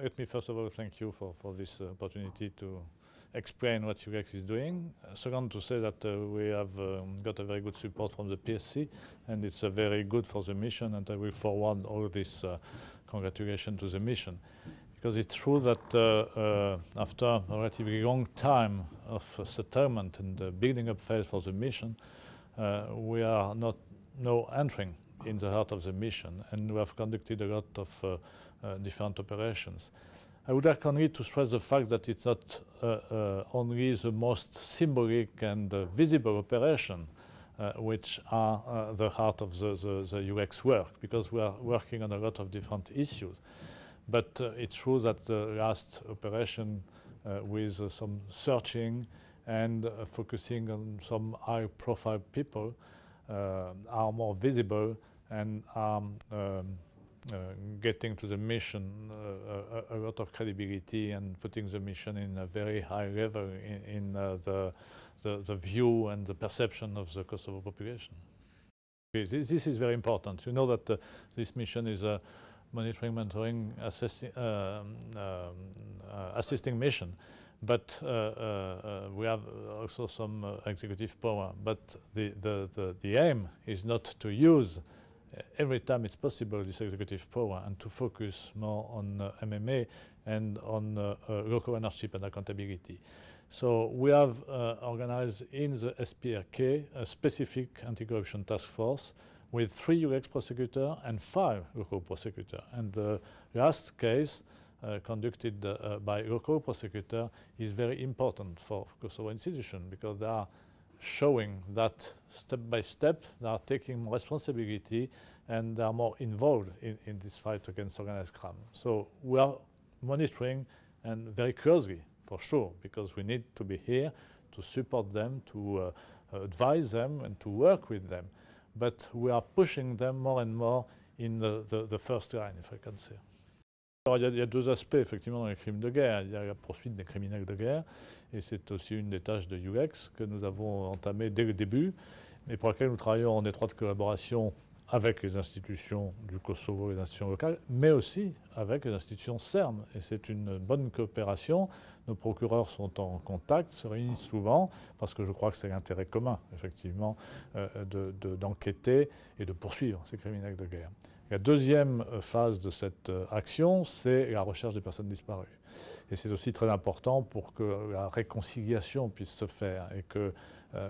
let me first of all thank you for this opportunity to explain what UX is doing. Second, to say that we have got a very good support from the PSC, and it's very good for the mission, and I will forward all this congratulations to the mission. Because it's true that after a relatively long time of settlement and the building up phase for the mission, we are not now entering in the heart of the mission, and we have conducted a lot of different operations. I would like only to stress the fact that it's not only the most symbolic and visible operation which are the heart of the UX work, because we are working on a lot of different issues. But it's true that the last operation with some searching and focusing on some high-profile people are more visible and are getting to the mission a lot of credibility and putting the mission in a very high level in the view and the perception of the Kosovo population. This is very important. You know that this mission is a monitoring, mentoring, assisting mission, but we have also some executive power. But the aim is not to use every time it's possible this executive power and to focus more on MMA and on local ownership and accountability. So we have organized in the SPRK a specific anti-corruption task force with 3 UX prosecutors and 5 local prosecutors. And the last case conducted by local prosecutor is very important for Kosovo institution, because they are showing that step by step they are taking more responsibility and they are more involved in this fight against organized crime. So we are monitoring and very closely, for sure, because we need to be here to support them, to advise them and to work with them. But we are pushing them more and more in the first line, if I can say. Alors, il y a 2 aspects, effectivement, dans les crimes de guerre. Il y a la poursuite des criminels de guerre, et c'est aussi une des tâches de UX que nous avons entamées dès le début, mais pour laquelle nous travaillons en étroite collaboration avec les institutions du Kosovo, les institutions locales, mais aussi avec les institutions serbes. Et c'est une bonne coopération. Nos procureurs sont en contact, se réunissent souvent, parce que je crois que c'est l'intérêt commun, effectivement, d'enquêter et de poursuivre ces criminels de guerre. La deuxième phase de cette action, c'est la recherche des personnes disparues. Et c'est aussi très important pour que la réconciliation puisse se faire et que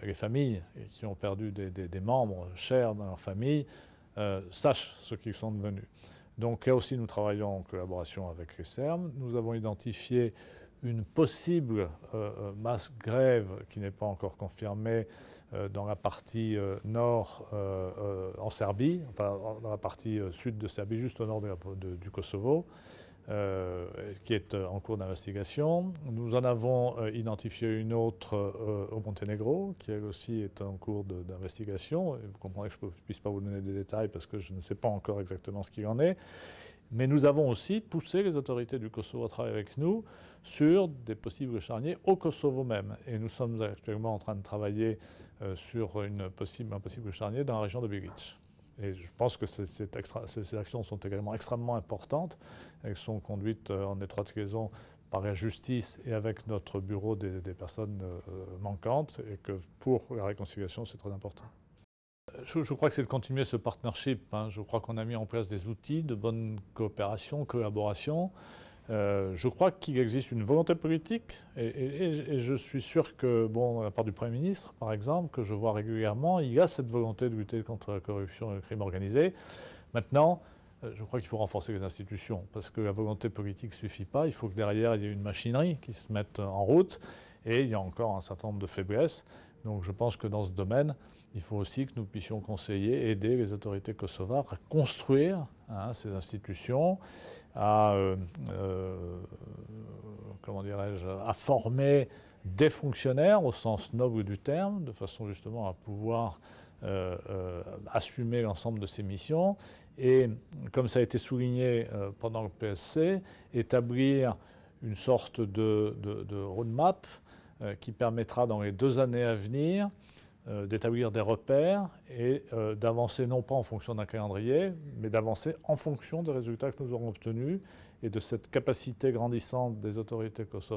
les familles qui ont perdu des membres chers dans leur famille sachent ce qu'ils sont devenus. Donc là aussi, nous travaillons en collaboration avec les Serbes. Nous avons identifié une possible mass grève qui n'est pas encore confirmée dans la partie nord en Serbie, enfin dans la partie sud de Serbie, juste au nord du Kosovo, qui est en cours d'investigation. Nous en avons identifié une autre au Monténégro, qui elle aussi est en cours d'investigation. Vous comprendrez que je ne puisse pas vous donner des détails parce que je ne sais pas encore exactement ce qu'il en est. Mais nous avons aussi poussé les autorités du Kosovo à travailler avec nous sur des possibles charniers au Kosovo même. Et nous sommes actuellement en train de travailler sur un possible charnier dans la région de Bilic. Et je pense que ces actions sont également extrêmement importantes. Elles sont conduites en étroite liaison par la justice et avec notre bureau des personnes manquantes, et que pour la réconciliation, c'est très important. Je crois que c'est de continuer ce partnership. Je crois qu'on a mis en place des outils de bonne coopération, collaboration. Je crois qu'il existe une volonté politique, et je suis sûr que, bon, à la part du Premier ministre, par exemple, que je vois régulièrement, il y a cette volonté de lutter contre la corruption et le crime organisé. Maintenant, je crois qu'il faut renforcer les institutions, parce que la volonté politique ne suffit pas. Il faut que derrière, il y ait une machinerie qui se mette en route, et il y a encore un certain nombre de faiblesses. Donc je pense que dans ce domaine, il faut aussi que nous puissions conseiller, aider les autorités kosovares à construire ces institutions, à comment dirais-je, à former des fonctionnaires au sens noble du terme, de façon justement à pouvoir assumer l'ensemble de ces missions. Et comme ça a été souligné pendant le PSC, établir une sorte de roadmap qui permettra dans les 2 années à venir d'établir des repères et d'avancer non pas en fonction d'un calendrier, mais d'avancer en fonction des résultats que nous aurons obtenus et de cette capacité grandissante des autorités kosovanes